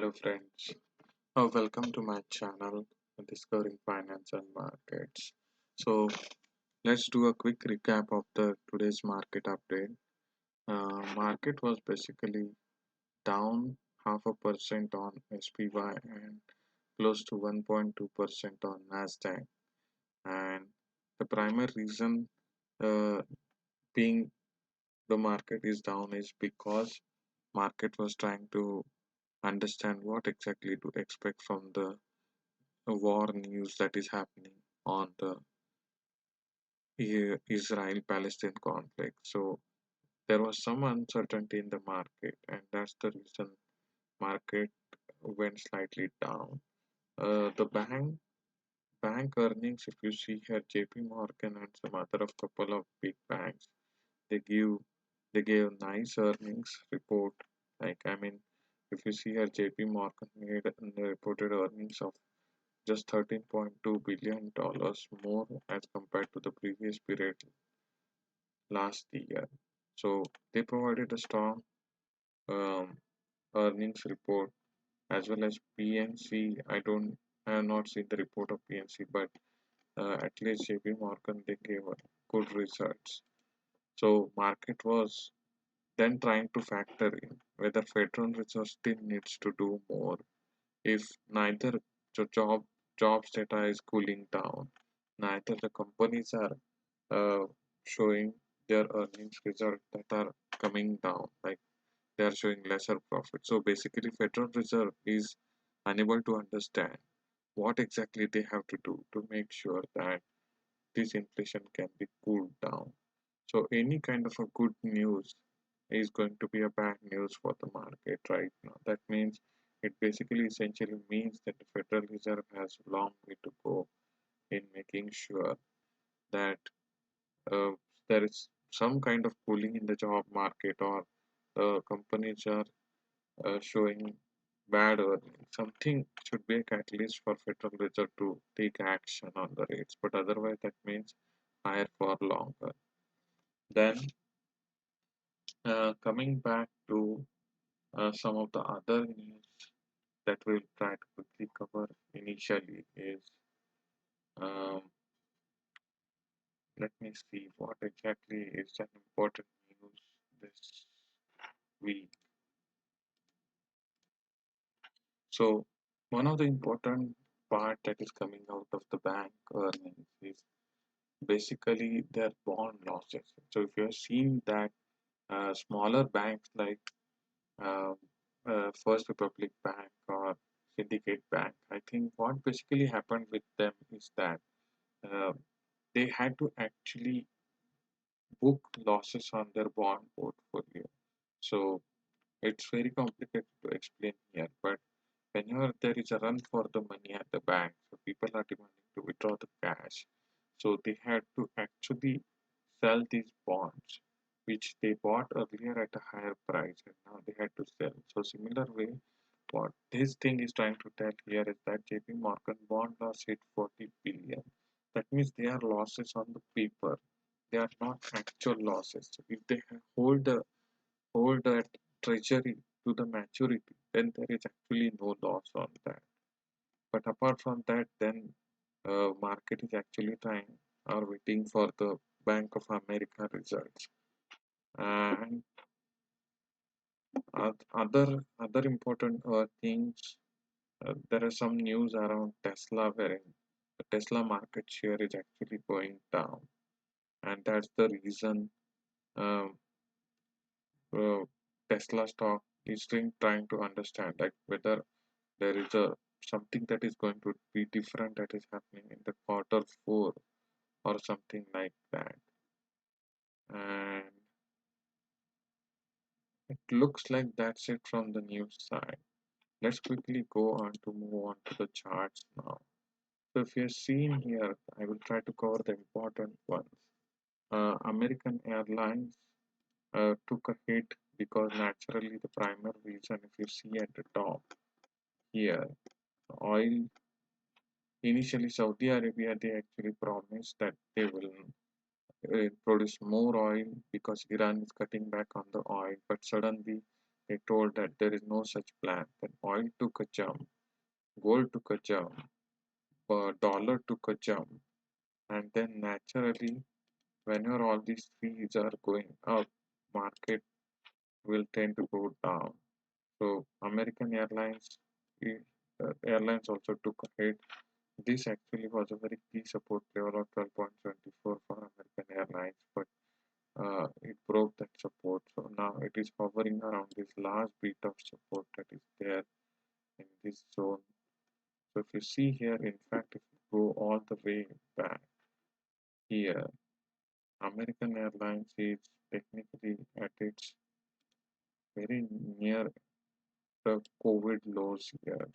Hello friends, welcome to my channel Discovering Finance and Markets. So let's do a quick recap of the today's market update. Market was basically down 0.5% on SPY and close to 1.2% on Nasdaq. And the primary reason uh, being the market is down is because market was trying to understand what exactly to expect from the war news that is happening on the Israel-Palestine conflict. So there was some uncertainty in the market, and that's the reason market went slightly down. The bank earnings, if you see here, JP Morgan and some other of couple of big banks, they give they gave nice earnings report. If you see here, JP Morgan made reported earnings of just $13.2 billion more as compared to the previous period last year. So they provided a strong um, earnings report as well as PNC. I have not seen the report of PNC, but at least JP Morgan they gave good results. So market was then trying to factor in whether Federal Reserve still needs to do more if neither the jobs data is cooling down, neither the companies are uh, showing their earnings result that are coming down, like they are showing lesser profit. So basically, Federal Reserve is unable to understand what exactly they have to do to make sure that this inflation can be cooled down. So any kind of a good news is going to be a bad news for the market right now. That means it basically essentially means that the Federal Reserve has a long way to go in making sure that uh, there is some kind of cooling in the job market, or companies are showing bad earnings. Something should be a catalyst for Federal Reserve to take action on the rates, but otherwise that means higher for longer. Then coming back to some of the other news that we'll try to quickly cover initially is, um, let me see what exactly is an important news this week. So one of the important part that is coming out of the bank earnings is basically their bond losses. So if you're seeing that smaller banks like uh, First Republic Bank or Syndicate Bank, I think what basically happened with them is that uh, they had to actually book losses on their bond portfolio. So it's very complicated to explain here, but whenever there is a run for the money at the bank, so people are demanding to withdraw the cash. So they had to actually sell these bonds, which they bought earlier at a higher price, and now they had to sell. So similar way, what this thing is trying to tell here is that JP Morgan bond loss hit 40 billion. That means they are losses on the paper. They are not actual losses. So if they hold that treasury to the maturity, then there is actually no loss on that. But apart from that, then market is actually trying or waiting for the Bank of America results. And other important things, there are some news around Tesla wherein the Tesla market share is actually going down, and that's the reason um, uh, Tesla stock is still trying to understand like whether there is a something that is going to be different that is happening in the quarter four or something like that. And it looks like that's it from the news side. Let's quickly go on to move on to the charts now. So if you're seeing here, I will try to cover the important ones. American Airlines took a hit because naturally the primary reason, if you see at the top here, oil. Initially, Saudi Arabia, they actually promised that they will produce more oil because Iran is cutting back on the oil, but suddenly He told that there is no such plan. Then oil took a jump, gold took a jump, dollar took a jump, and then naturally, whenever all these fees are going up, market will tend to go down. So American Airlines also took a hit. This actually was a very key support level of 12.74 for American Airlines, but it broke that support. So now it is hovering around this last bit of support that is there in this zone. So if you see here, in fact, if you go all the way back here, American Airlines is technically at its very near the COVID lows here.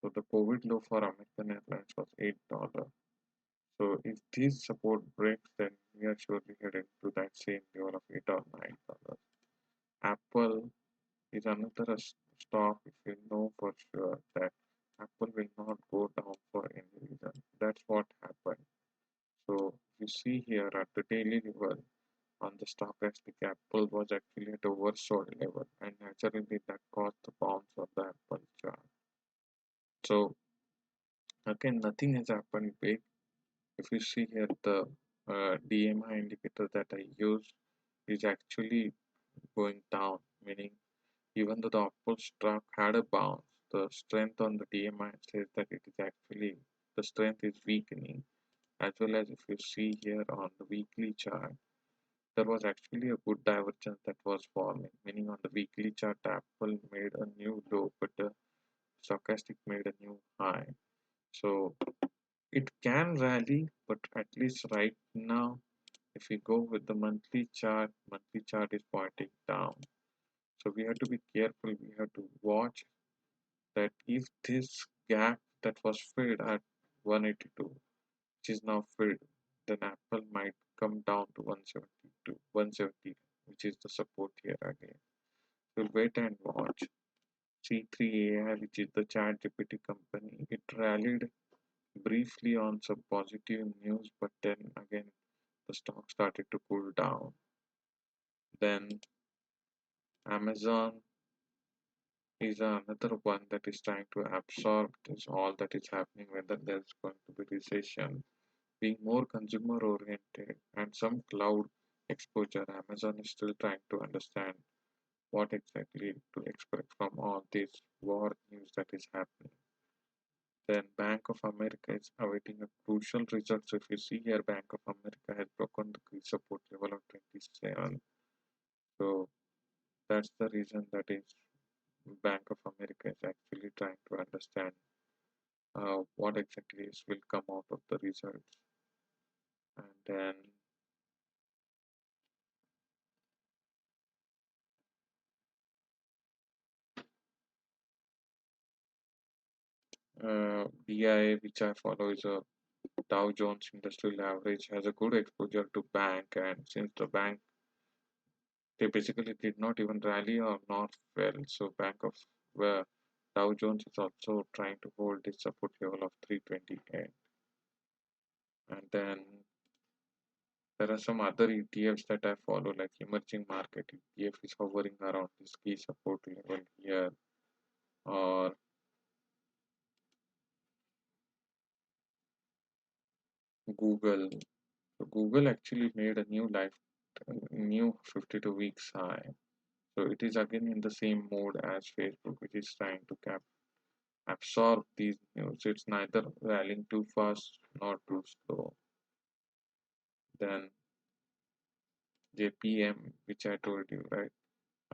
So the COVID low for American Airlines was $8. So if this support breaks, then we are surely headed to that same level of $8 or $9. Apple is another stock if you know for sure that Apple will not go down for any reason. That's what happened. So you see here at the daily level on the stochastic, Apple was actually at oversold level, and naturally that caused the bounce of the Apple chart. So again, nothing has happened big. If you see here, the DMI indicator that I use is actually going down, meaning even though the Apple stock had a bounce, the strength on the DMI says that it is actually the strength is weakening. As well as if you see here on the weekly chart, there was actually a good divergence that was forming, meaning on the weekly chart, Apple made a new low, but the stochastic made a new high. So it can rally, but at least right now, if we go with the monthly chart is pointing down. So we have to be careful. We have to watch that if this gap that was filled at 182, which is now filled, then Apple might come down to 172, 170, which is the support here again. So wait and watch. C3 AI, which is the chat GPT company, it rallied briefly on some positive news, but then again the stock started to cool down. Then Amazon is another one that is trying to absorb this all that is happening, whether there's going to be recession, being more consumer oriented and some cloud exposure. Amazon is still trying to understand what exactly to expect from all this war news that is happening. Then Bank of America is awaiting a crucial result. So if you see here, Bank of America has broken the key support level of 27. So that's the reason that is Bank of America is actually trying to understand what exactly will come out of the results. And then BI, which I follow, is a Dow Jones Industrial Average, has a good exposure to bank, and since the bank they basically did not even rally or not well, so Bank of where Dow Jones is also trying to hold this support level of 328. And then there are some other ETFs that I follow, like emerging market ETF is hovering around this key support level here, or Google. So Google actually made a new 52 weeks high. So it is again in the same mode as Facebook, which is trying to absorb these news. It's neither rallying too fast nor too slow. Then JPM, which I told you, right?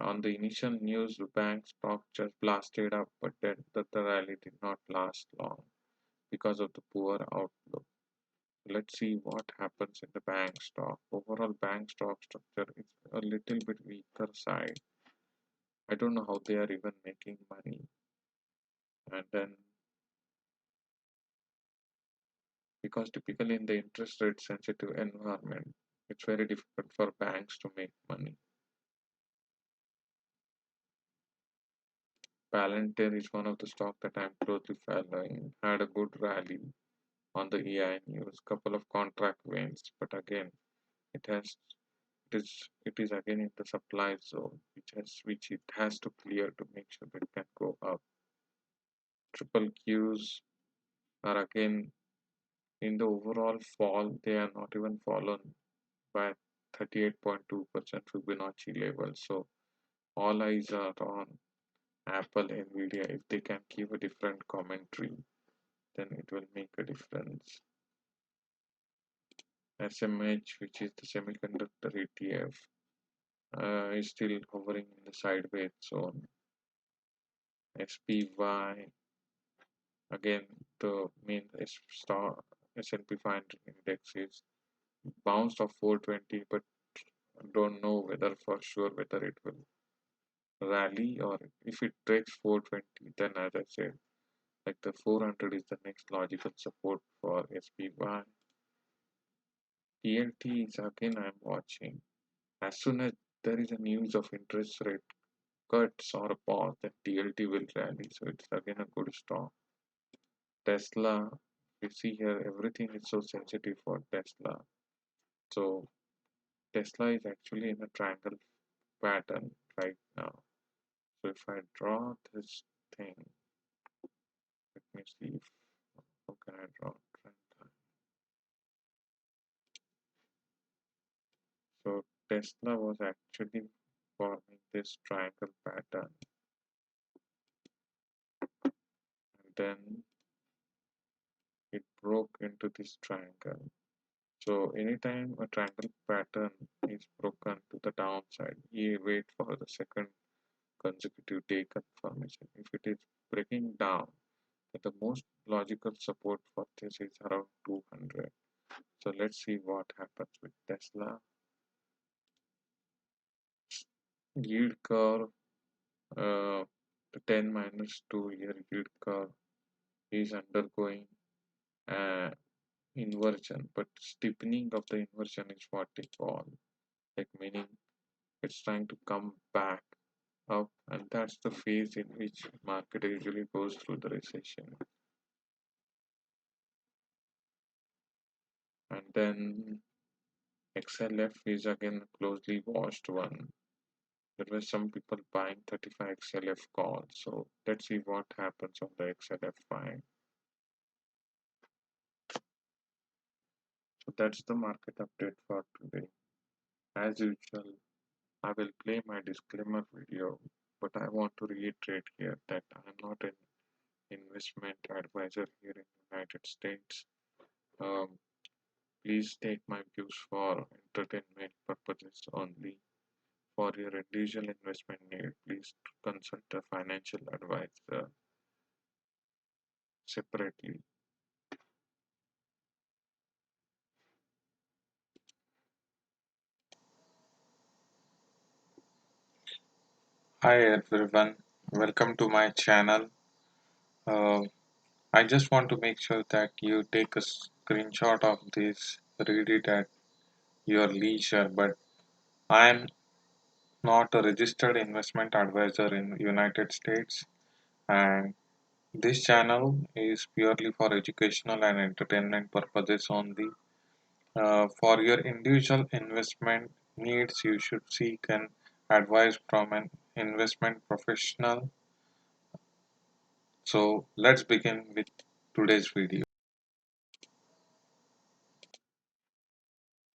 On the initial news, the bank stock just blasted up, but then the rally did not last long because of the poor outlook. Let's see what happens in the bank stock. Overall, bank stock structure is a little bit weaker side. I don't know how they are even making money. And then, because typically in the interest rate sensitive environment, it's very difficult for banks to make money. Palantir is one of the stock that I'm closely following. Had a good rally on the AI news, couple of contract wins, but again, it has it is again in the supply zone, which it has to clear to make sure that it can go up. Triple Qs are again in the overall fall. They are not even fallen by 38.2% Fibonacci level. So all eyes are on Apple, NVDA. If they can give a different commentary, then it will make a difference. SMH, which is the semiconductor ETF, is still hovering in the sideways zone. SPY, again, the main star S&P 500 index is bounced off 420, but don't know whether for sure whether it will rally, or if it breaks 420, then as I said, like the 400 is the next logical support for SPY. TLT is again I'm watching. As soon as there is a news of interest rate cuts or a pause, then TLT will rally. So it's again a good stock. Tesla, you see here, everything is so sensitive for Tesla. So Tesla is actually in a triangle pattern right now. So if I draw this thing, let me see if how can I draw trend line. So Tesla was actually forming this triangle pattern, and then it broke into this triangle. So anytime a triangle pattern is broken to the downside, you wait for the second consecutive day confirmation. If it is breaking down, then the most logical support for this is around 200. So let's see what happens with Tesla. Yield curve, the 10 minus 2 year yield curve is undergoing uh, inversion, but steepening of the inversion is what they call, like meaning it's trying to come back up, and that's the phase in which market usually goes through the recession. And then XLF is again a closely watched one. There were some people buying 35 XLF calls, so let's see what happens on the XLF buy. So that's the market update for today. As usual, I will play my disclaimer video, but I want to reiterate here that I am not an investment advisor here in the United States. Um, Please take my views for entertainment purposes only. For your individual investment need, please consult a financial advisor separately. Hi everyone, welcome to my channel. Uh, I just want to make sure that you take a screenshot of this, read it at your leisure, but I am not a registered investment advisor in United States, and this channel is purely for educational and entertainment purposes only. For your individual investment needs, you should seek an advice from an investment professional. So let's begin with today's video.